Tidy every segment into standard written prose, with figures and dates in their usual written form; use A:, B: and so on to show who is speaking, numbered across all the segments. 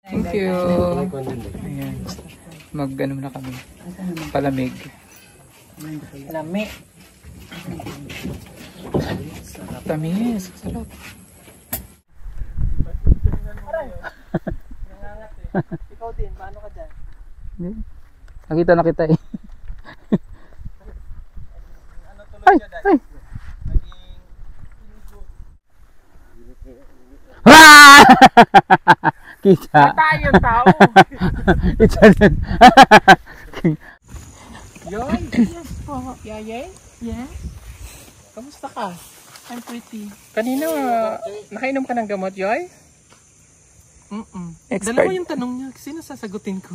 A: Thank you. Ayan. Mag-ano na kami. Palamig.
B: Lamig.
A: Tamis. Sarap.
B: Ikaw din, paano ka dyan?
A: Nakita na kita eh.
B: Ano tuloy ka dyan?
A: Ay! Kita.
B: Tayong tao.
A: It's
B: Yoy, yes po. Yayay? Yes? Kamusta ka? I'm pretty. Kanina, nakainom ka ng gamot, Yoy? Dalawa yung tanong niya. Sino sasagutin ko?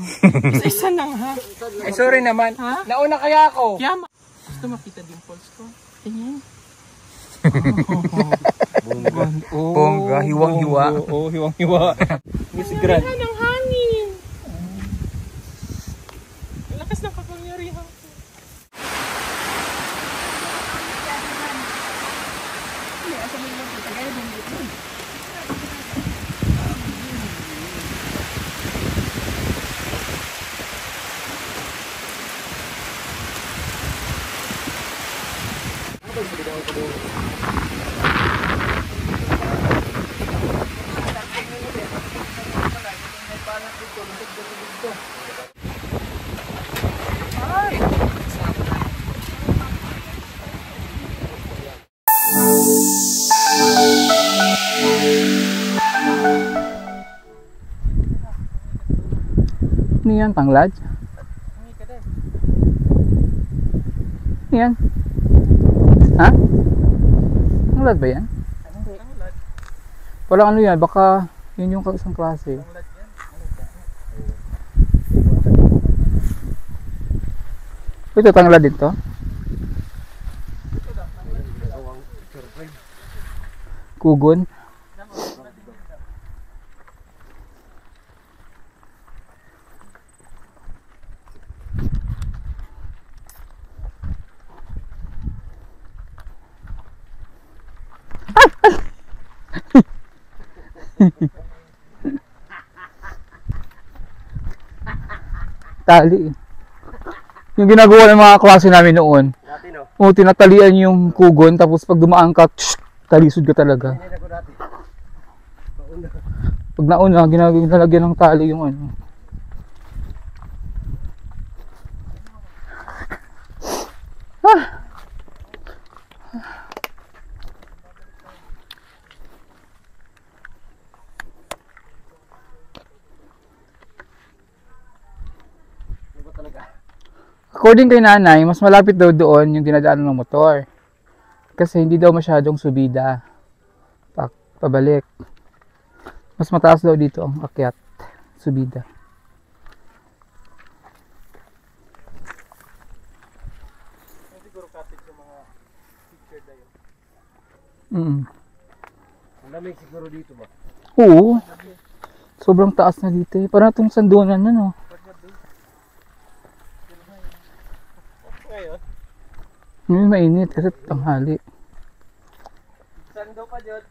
B: Isa lang ha.
A: Ay, sorry naman.
B: Ha?
A: Nauna kaya ako.
B: Yama. Gusto makita din pulse ko. Tingin.
A: Bongga, hiwang-hiwa.
B: Oo, hiwang-hiwa. Si Gran. Ng hangin. Lakas ng kapangyarihan ko.
A: Ano yan? Tanglad? Ano yan? Ha? Tanglad ba yan? Walang ano yan, baka yun yung isang klase. Ito tanglad din to? Kugon? Tali. Yung ginagawa ng mga klase namin noon.
B: Dati no?
A: O, tinatalian yung kugon, tapos pag dumaan ka, talisod ka talaga. Pag nauna, ginalagyan ng tali yung ano. According kay nanay, mas malapit daw doon yung dinadaanan ng motor. Kasi hindi daw masyadong subida. Pabalik. Mas mataas daw dito ang akyat. Subida.
B: Siguro kapit sa mga picture na yun. Ang lamig siguro dito ba?
A: Oo. Sobrang taas na dito eh. Parang itong sandunan na no. Ngayon mainit kasi tanghali.
B: Saan daw pa dyan?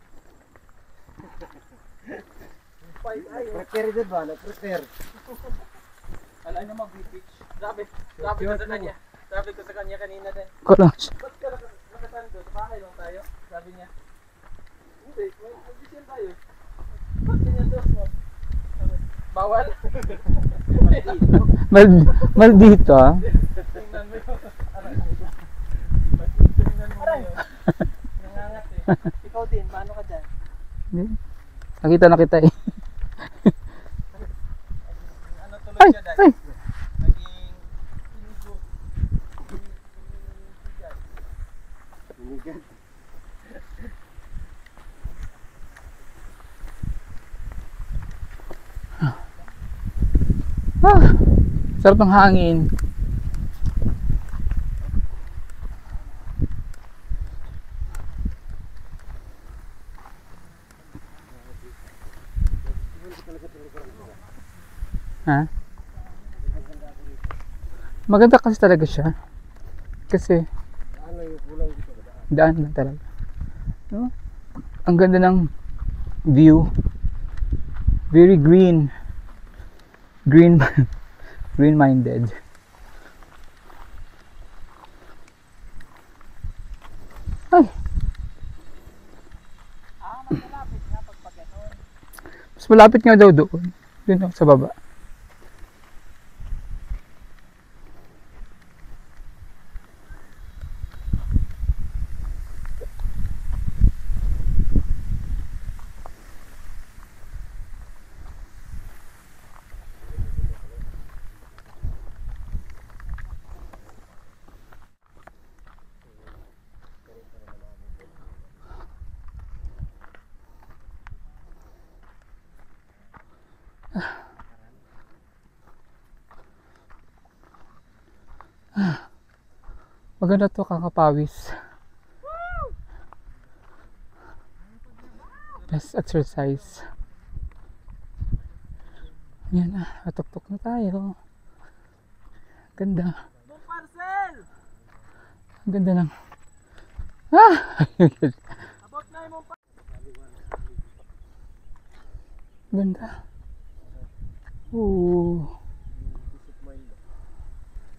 B: Prepare dyan ba? Prepare. Alam na mag-beach. Sabi ko sa kanya. Sabi ko sa kanya kanina din.
A: Kalash.
B: Ba't ka nakasando? Sa bahay lang tayo? Sabi niya. Hindi, mag-beach tayo. Ba't ganyan dos mo? Bawal.
A: Maldito ah.
B: Tingnan mo yun. Nangangat eh. Ikaw din, paano ka dyan?
A: Nakita na kita eh.
B: Ano tuloy ka dyan? Naging inigo. Inigad.
A: Sarap ng hangin. Ha? Maganda kasi talaga siya. Kasi daan lang talaga. No? Ang ganda ng view. Very green. Green, green-minded. Ay,
B: Mas malapit nga pag ganun.
A: mas malapit nga daw doon. Doon sa baba. Maganda to, kakapawis. Best exercise. Yan na, atok-tok na tayo. Ganda.
B: Parcel!
A: Ang ganda lang. Ah!
B: Abot na yung
A: Ganda. Oo.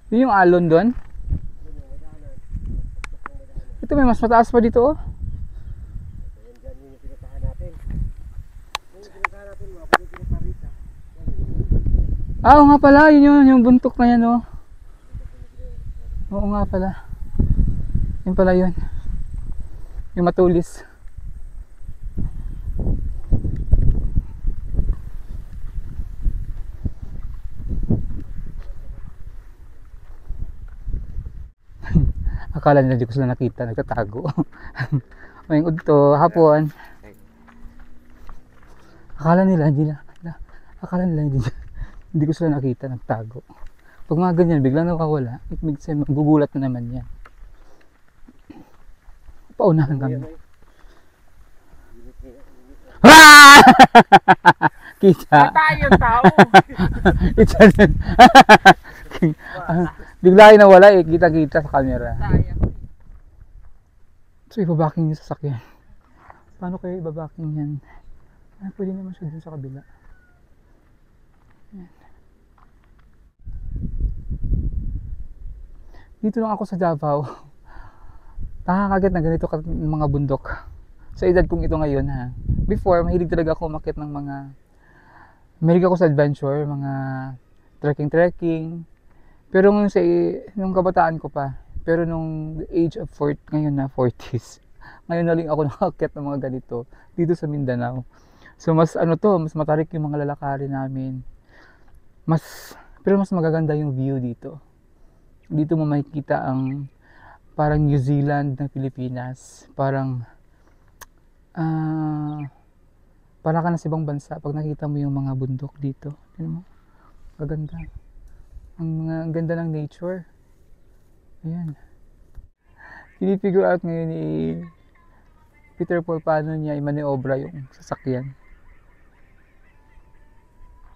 A: Yun yung alon doon? Ito may mas mataas pa dito oh.
B: yung pinuntahan natin. Yung pinuntahan natin, mga pwede Parisa.
A: Ah, oo nga pala, yun yung buntok na yan oh. Oo nga pala. Yun pala yun. Yung matulis. Akala nila di ko sila nakita, nagtatago. Ngayong udto, hapon. Akala nila hindi ko sila nakita, nagtago. Pag mga ganyan, biglang nakawala, it makes sense, magugulat na naman yan. Paunahan kami. Ah! Kita.
B: Tayong tao!
A: It's bigla yung nawala eh, kita-kita sa camera.
B: Sayang.
A: So ibabaking yung sasakyan. Paano kayo ibabaking yan? Ah, pwede naman siya dun sa kabila. Yan. Dito lang ako sa Davao. Nakakagat na ganito mga bundok. Sa edad kong ito ngayon ha. Before, mahilig talaga ako umakyat ng mga... Mahilig ako sa adventure, mga trekking. Pero nung kabataan ko pa. Pero nung age of 40, ngayon na 40s. Ngayon na lang ako nakakyat ng mga ganito dito sa Mindanao. So mas mas matarik yung mga lalakarin namin. Pero mas magaganda yung view dito. Dito mo makikita ang parang New Zealand ng Pilipinas. Parang para ka na sa ibang bansa pag nakita mo yung mga bundok dito. Tingnan mo. Maganda. Ang ganda ng nature. Ayan. Pinifigure out ngayon ni Peter Paul paano niya i-maniobra yung sasakyan.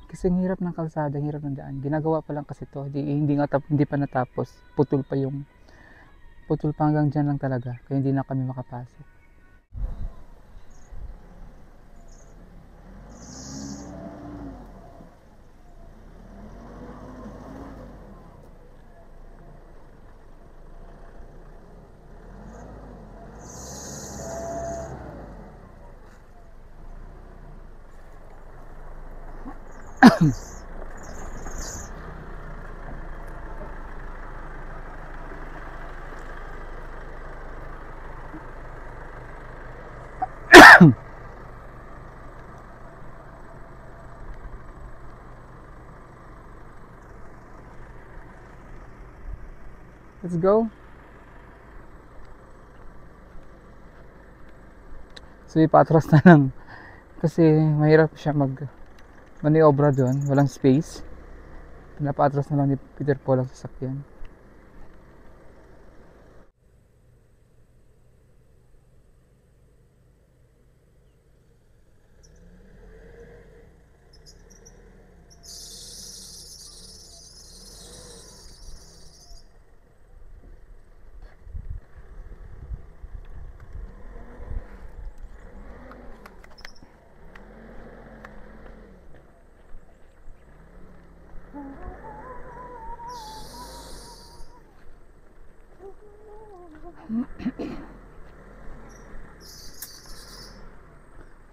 A: Kasi ang hirap ng kalsada, ang hirap ng daan. Ginagawa pa lang kasi to. Hindi pa natapos. Putol pa hanggang dyan lang talaga. Kaya hindi na kami makapasok. Let's go. So ipatras na lang. Kasi mahirap siya maniobra doon. Walang space. Napatras na lang ni Peter Paul ang sasakyan.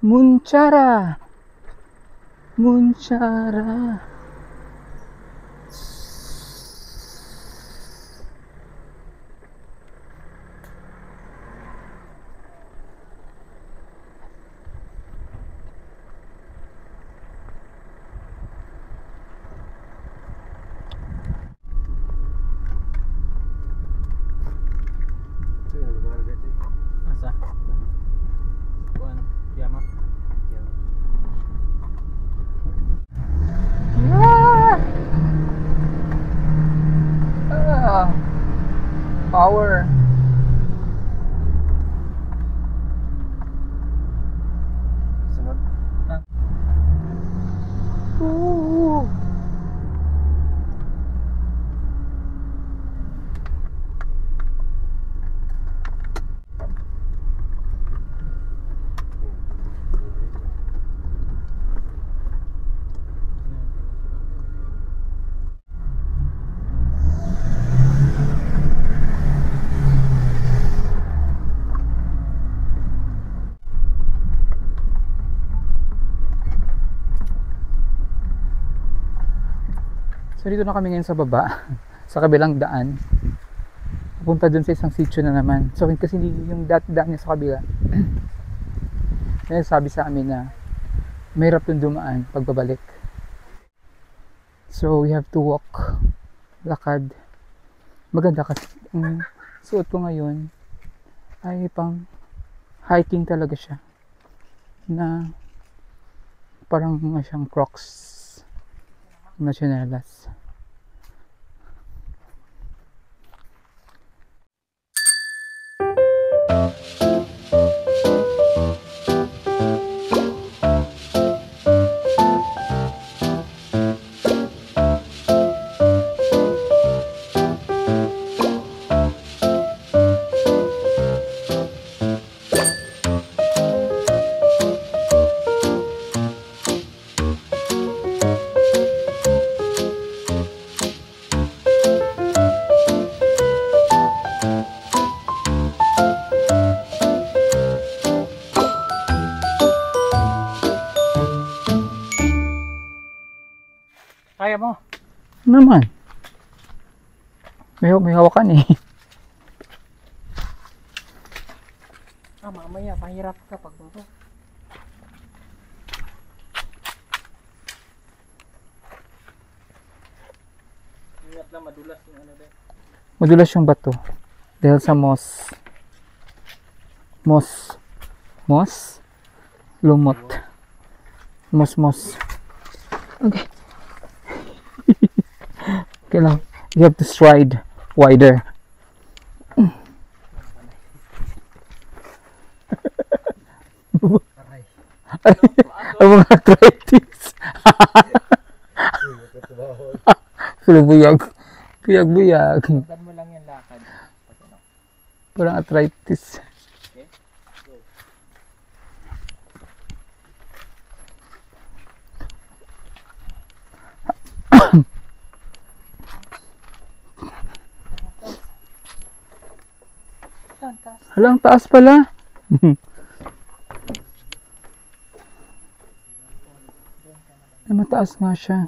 A: Munchara. Munchara.
B: Asa? Kuan, Yama.
A: Power.
B: Sunod.
A: Ooh. So dito na kami ngayon sa baba, sa kabilang daan. Pupunta dun sa isang sitio na naman. So kasi yung daan niya sa kabila. Kaya sabi sa amin na mahirap dun dumaan pagbabalik. So we have to walk, lakad. Maganda kasi ang suot ko ngayon ay pang hiking talaga siya. Na parang siyang Crocs na tsinelas.
B: Kaya mo.
A: Naman. May hawakan eh.
B: Mamaya, mahirap ka pag baba. Ingat lang, madulas yung ano din.
A: Madulas yung bato. Dahil sa moss. Moss? Lumot. Moss. Okay. Okay lang. You have to stride wider. Ang mga arthritis. Buyag. Buyag.
B: Tandaan mo lang yung lakad.
A: Parang arthritis.
B: Okay? Go.
A: Halang taas pala. Ay, mataas nga siya.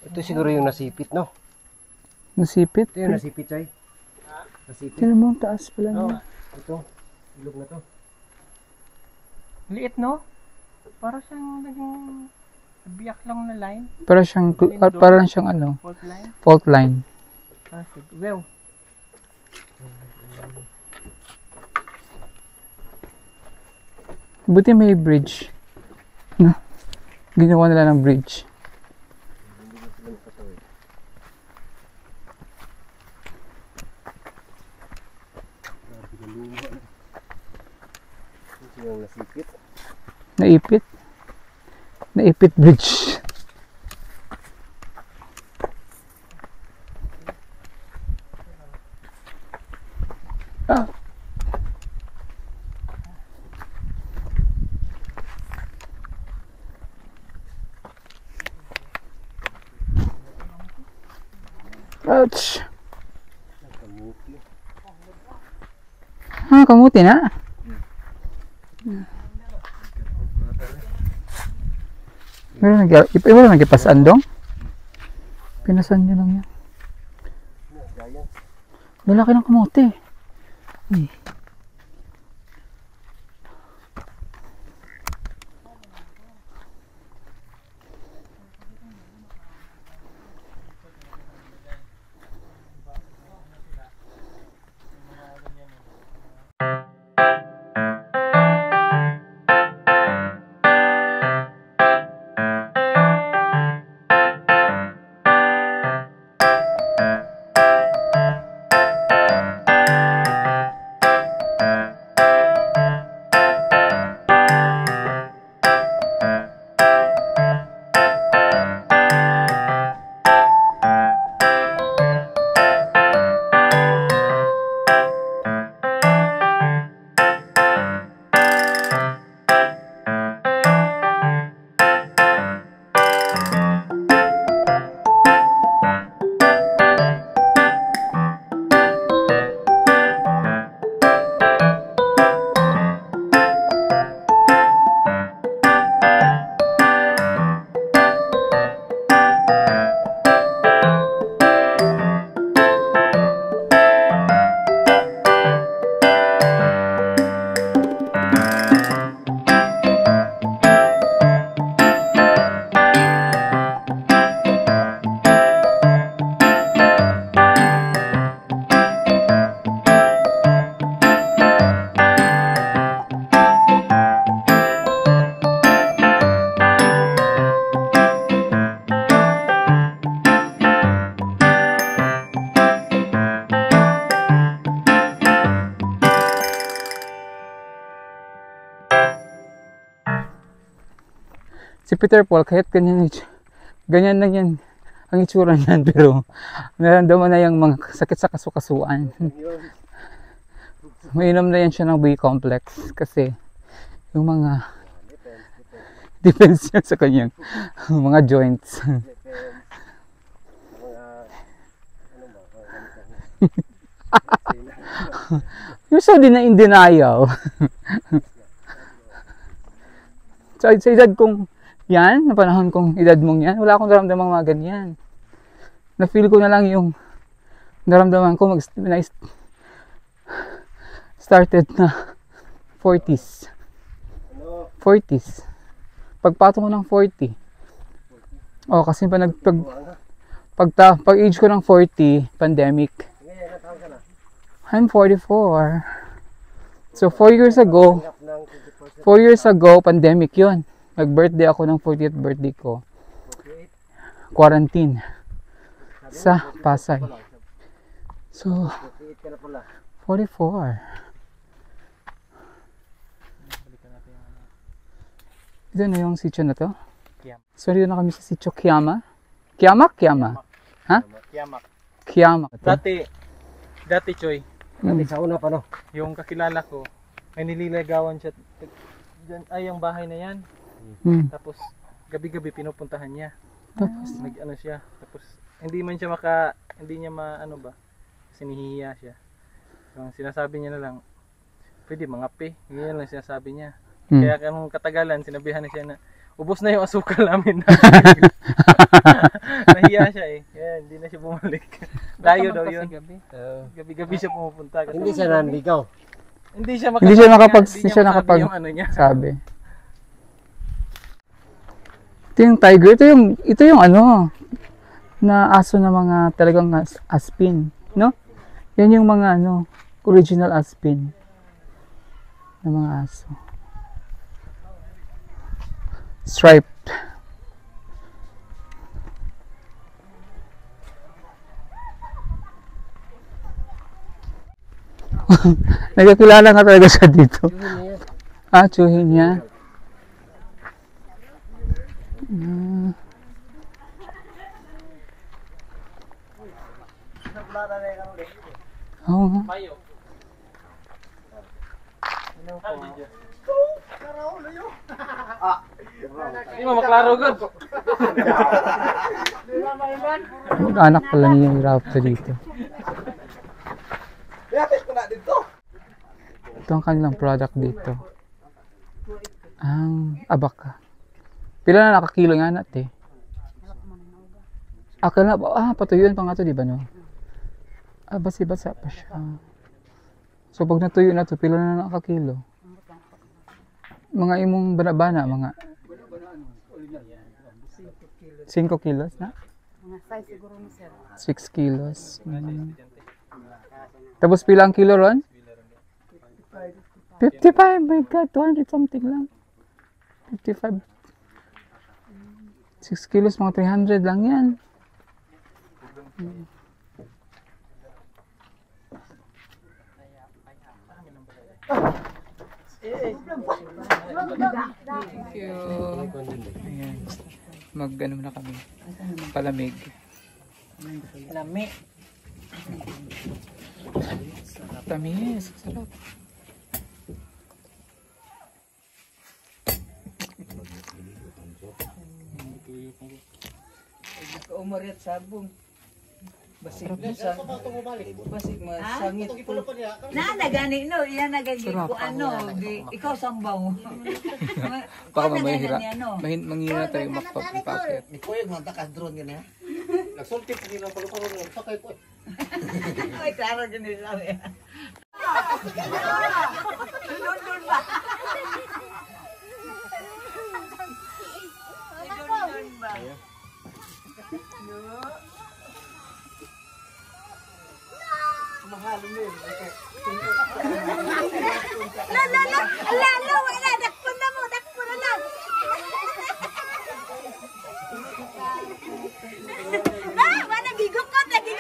C: Ito siguro yung nasipit, no?
A: Nasipit.
C: Ito yung nasipit, Chay. Nasipit.
A: Tignan mo, ang taas pala niya.
C: Ito. Ilog na to.
B: Liit, no? Para siyang naging biyak lang na line.
A: Parang siyang ano,
B: Fault line.
A: fault line.
B: Perfect. Well,
A: Buti may bridge. No? Ginawa nila ng bridge.
C: Ito yung nasipit.
A: Naipit bridge. Ah. Ouch. mga kamuti na. Wala nagipasaan dong? Pinasan nyo lang yan. Lalaki ng kamuti. Ay. Si Peter Paul, kahit ganyan lang yan ang itsura niyan, pero naramdaman na yung mga sakit sa kasukasuan. Mainom na yan siya ng B complex kasi yung mga defense niya sa kanyang mga joints. You're so in denial. Sa edad kong yan, na panahon kong edad mong yan, wala akong naramdaman mga ganyan. Na-feel ko na lang yung naramdaman ko started na 40s. 40s. Pagpatong ko ng 40. Oh, kasi pag age ko ng 40, pandemic. I'm 44. So 4 years ago, pandemic yun. Nag-birthday ako ng 40th birthday ko. Quarantine. Sa Pasay. So, 44. Ito na yung sitio na to. So, dito na kami sa sitio Kiama. Kiamak? Ha? Kiamak.
B: Dati Choy,
C: Dati sa una pa no.
B: yung kakilala ko, may nililigawan siya. Diyan, ay, yung bahay na yan. Tapos, gabi-gabi pinupuntahan niya.
A: Tapos,
B: Nag-ano siya. Tapos, hindi niya maano ba, sinihiya siya. So, sinasabi niya na lang, pwede mangapi. Ganyan lang sinasabi niya. Kaya kanong katagalan, sinabihan na siya na, ubos na yung asukal namin. Nahiya siya eh. Kaya hindi na siya bumalik. Layo daw yun. Gabi-gabi siya pumupunta. Kasi
C: Hindi siya nanligaw.
B: hindi siya
A: Hindi siya
B: masabi
A: nakapag
B: yung ano niya.
A: sabi. Ito yung tiger, ito yung ano, na aso na mga talagang aspin, no? Yan yung mga ano, original aspin na mga aso. Striped. Nagkakilala nga talaga siya dito. Tsuhin niya. Oo nga.
B: Hindi mo maklaro god.
A: Mag-anak pala niya yung Raptor dito. Ito ang kanilang product dito. Ang abaka. Pila na nakakilo nga natin. Akala na, patuyuan pa nga to, di ba no? Basi-basa pa siya. So pag natuyo na to, pila na nakakilo. Mga imong bana-bana, mga 5 kilos na?
D: Mga size siguro ni sir.
A: 6 kilos. Tapos pila ang kilo ron? 55, my God, 200 something lang. 55. 6 kilos, mga 300 lang yan. Thank you. Ayan. Mag-ano na kami. Palamig.
D: Lami.
A: Tamis. Sarap.
D: Umarit sabong. Basig sa basig masangit po. Na nagani no, iya nagagi
A: Sarap.
D: ko ikaw sambaw.
A: Baka mamahira. Manghira tayo makapag-packet.
E: Ni Kuya, mantakas drone ka na. Nagsulti po nilang paluparon ng sakay po.
D: Ay, klaro ganun lang eh. Lundun ba? Lundun ba? Mahalo mo yun. Lalo, wala. Dakpon na mo, dakpon na lang. Wala, gigukot. Sabi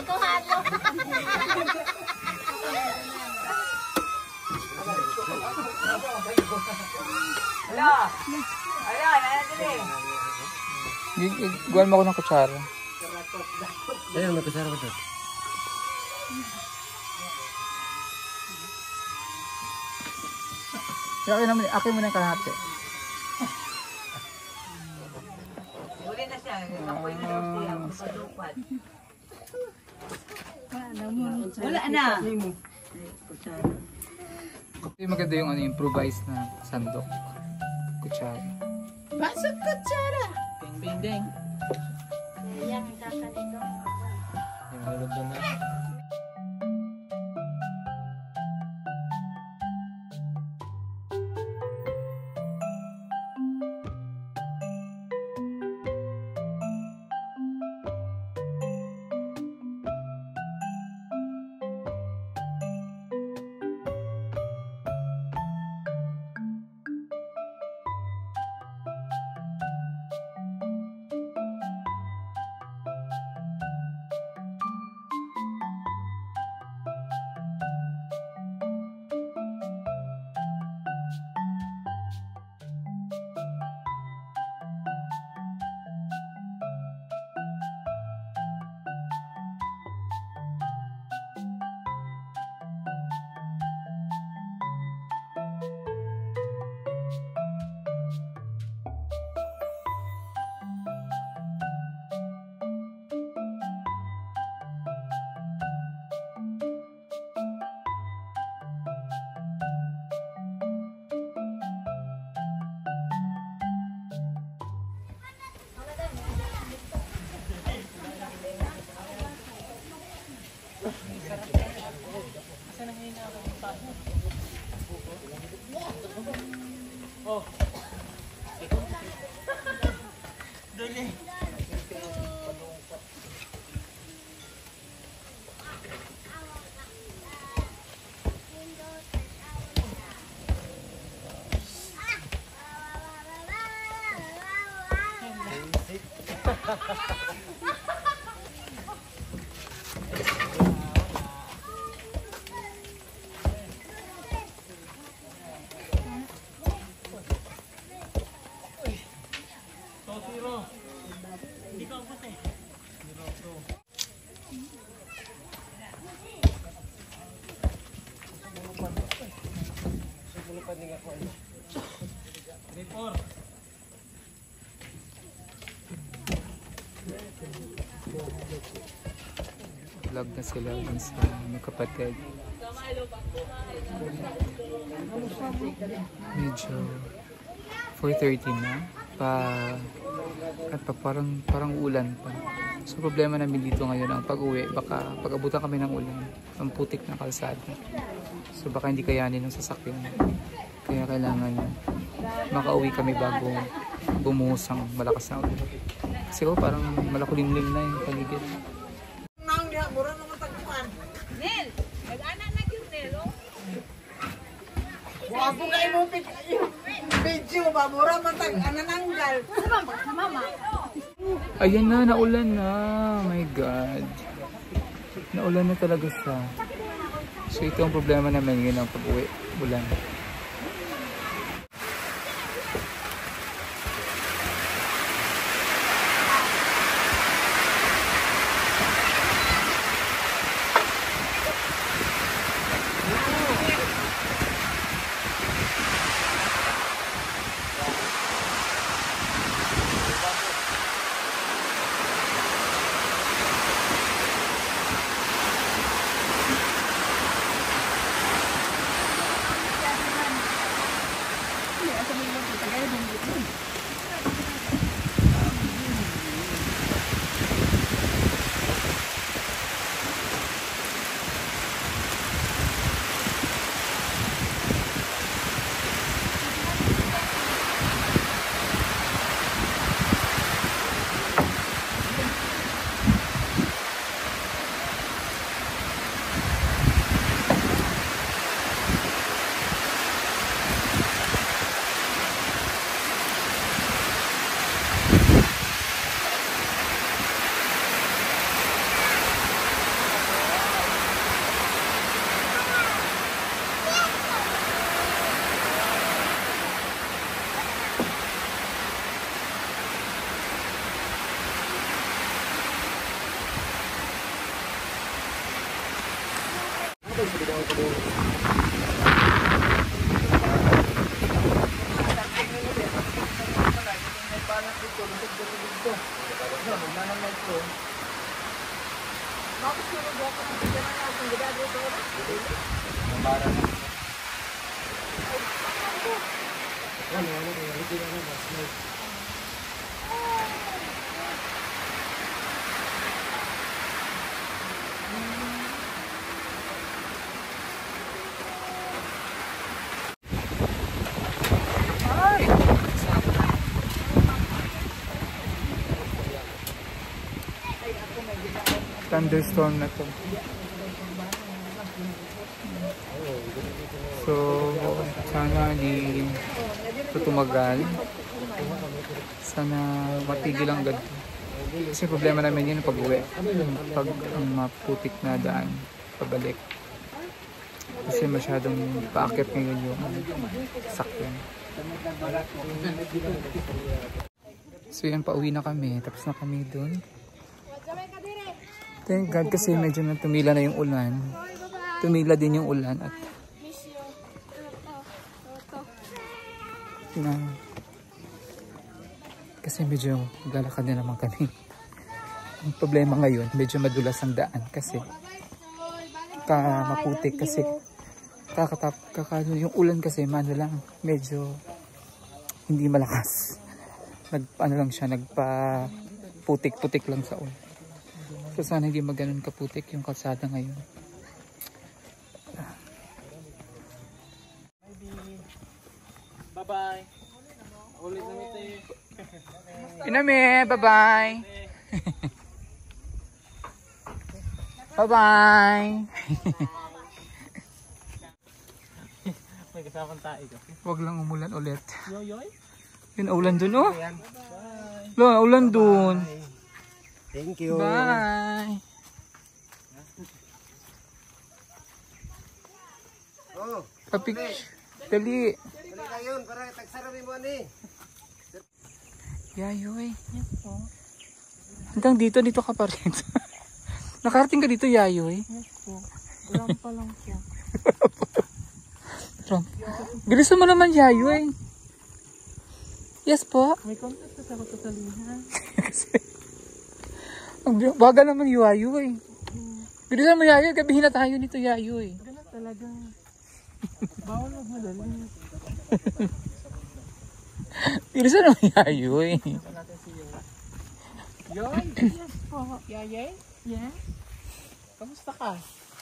D: ko halo. Ala, nanadali.
A: Guwan mo ako ng kutsara.
C: Ayun, magkasara ba ito?
A: Akin mo na yung kalahati.
D: Uli na siya. Ako'y nalupi ang palupan. Wala na.
A: Maganda yung improvised na sandok. Kutsara.
D: Pasok kutsara.
B: Bing ding.
A: Yung lulubdan na. nag-vlog na sila dun sa mga kapatid. Medyo 4:30 na at parang ulan pa. So problema namin dito ngayon ang pag-uwi, baka pag-abutan kami ng ulan, ang putik na kalsada. So baka hindi kayanin ng sasakyan. Kaya kailangan makauwi kami bago bumuhos ang malakas na ulan. Kasi parang malakulimlim na yung paligid.
D: Nel, nag-ana na yun, Nel, oh.
F: Wapo kayo mo video, babura matag anananggal.
D: Mama.
A: Ayan na, naulan na. Oh my God. Naulan na talaga siya. So ito ang problema namin ngayon ang pag-uwi. Ulan. Thunderstorm na to. So sana hindi ito tumagal. Sana matigil ang ganito. Kasi problema namin yun pag-uwi. Pag ang maputik na daan pabalik. Kasi masyadong paakit ngayon yung sakyan. So yan, pauwi na kami. Tapos na kami dun. Thank God kasi medyo na tumila na yung ulan. Tumila din yung ulan at na kasi medyo galakad na naman kami. Ang problema ngayon, medyo madulas ang daan kasi maputik kasi yung ulan kasi mano lang, medyo hindi malakas. Ano lang siya, nagpa-putik-putik lang sa ulan. So sana hindi maganon kaputik yung kalsada ngayon.
B: Bye-bye. Ulit na ito eh.
A: Inami, bye-bye. Bye-bye.
B: May kasamang tayo ko.
A: Huwag lang umulan ulit.
B: Yoyoy.
A: Yun, ulan dun oh. Lo, ulan dun.
C: Thank you.
A: Bye.
C: Oh,
A: Kapik. Dali.
C: dali kayon para tagsarami mo ani.
A: Yayoy. Hanggang dito ka pa rin. Nakarating ka dito, Yayoy.
F: Yes po. Rampa lang po.
A: Bilisan mo naman, Yayoy. Yes po.
F: May contest kasi ako sa salihan.
A: Ang baga naman, Yayoy. Bilisan mo Yayoy, gabihin na tayo nito Yayoy.
B: Ganun talaga. Bawal magmadali.
A: Bilisan mo Yayoy.
B: Saan natin si Yoy? Yes po. Yayay? Yes? Kamusta ka?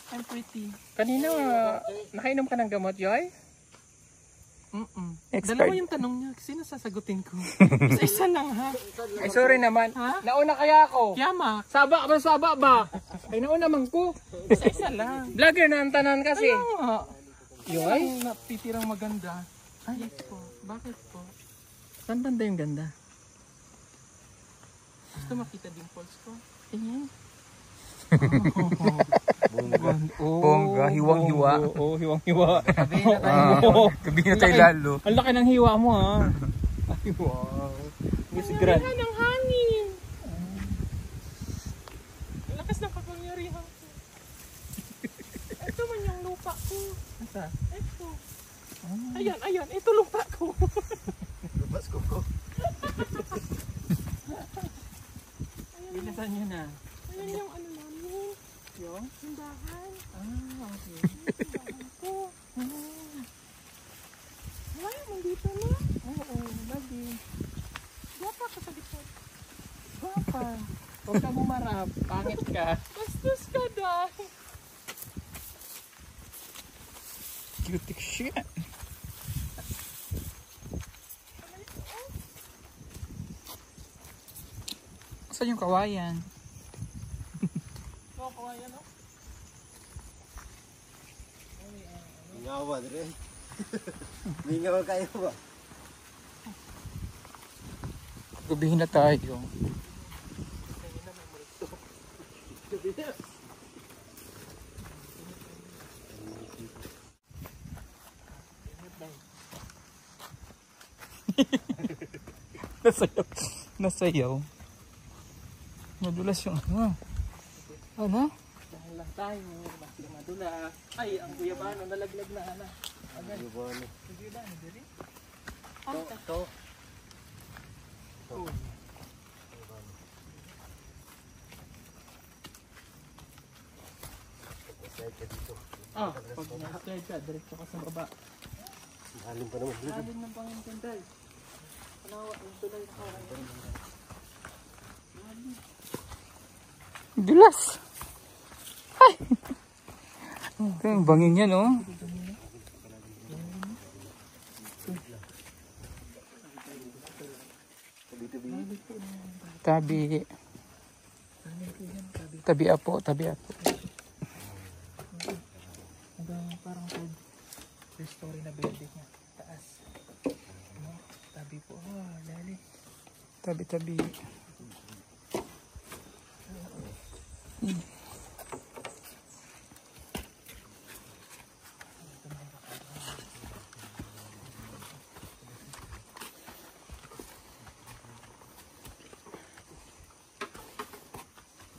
B: I'm pretty. Kanina, nakainom ka ng gamot, Yoy?
A: Expert.
B: Dalawa yung tanong niya. Sino sasagutin ko? Isa lang ha. Ay sorry naman. Ha? Nauna kaya ako. Kiyama. Saba ba? Ay nauna man ko. Isa lang. Vlogger na ang tanan kasi. Ano? Yoy? Natitirang maganda. Ay, yes po. Bakit po? Saan banda yung ganda? Gusto makita dimples ko? Ayan.
A: Bongga, hiwang-hiwa.
B: Oo, hiwang-hiwa.
A: Gabihin na tayo lalo.
B: Ang laki ng hiwa mo ha. Ay wow. Miss Grand. Ang ng hangin. Ang lakas ng kapangyarihan ko. Ito man yung lupa ko. Asa? Ito. Ayan. Ito lupa ko.
C: Lupas ko ko.
B: Bilisan nyo na. Ayan yung ano namin. Yung simbahan. Okay. Ito. Ay, nandito na. Oo, lagi. Gwapa ka sa likod. Gwapa. Huwag ka bumarap. Pangit ka. Bastos ka dahil.
A: Cutic shit. Saan yung kawayan?
B: Oo, kawayan o.
C: Ngawa dire. Mingaw kayo ba?
A: Gabihin na tayo. Nasayaw. Madulas yung ano. Ano?
B: Dahil lang tayo. Madula. Ay, ang guyabano nalaglag na ana.
C: Guyabano.
B: Guyabano diri?
C: To.
B: Pag naka-slide ka, diretso ka sa baba.
C: Lalim pa naman dito.
B: Lalim ng Panginoon. Panawa, yung tulay na karang.
A: Dulas. Ay. Ito yung bangin niya no. Tabi. Tabi apo.
B: Hanggang parang third story na building niya. Taas. No? Tabi po. Lali.
A: Tabi.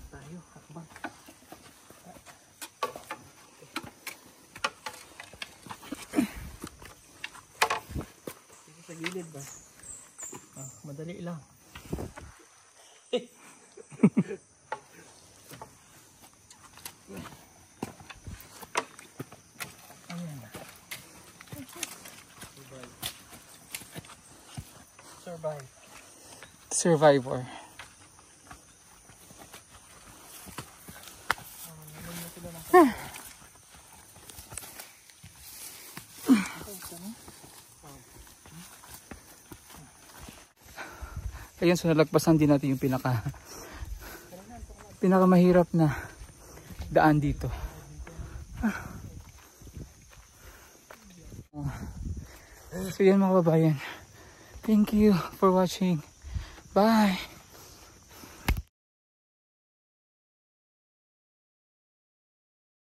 B: Tayo, hakbang. Dito sa gilid ba? Madali lang. Survive.
A: Survivor. Ayun, so nalagpasan din natin yung pinakamahirap na daan dito. So yan mga kabayan. Thank you for watching. Bye!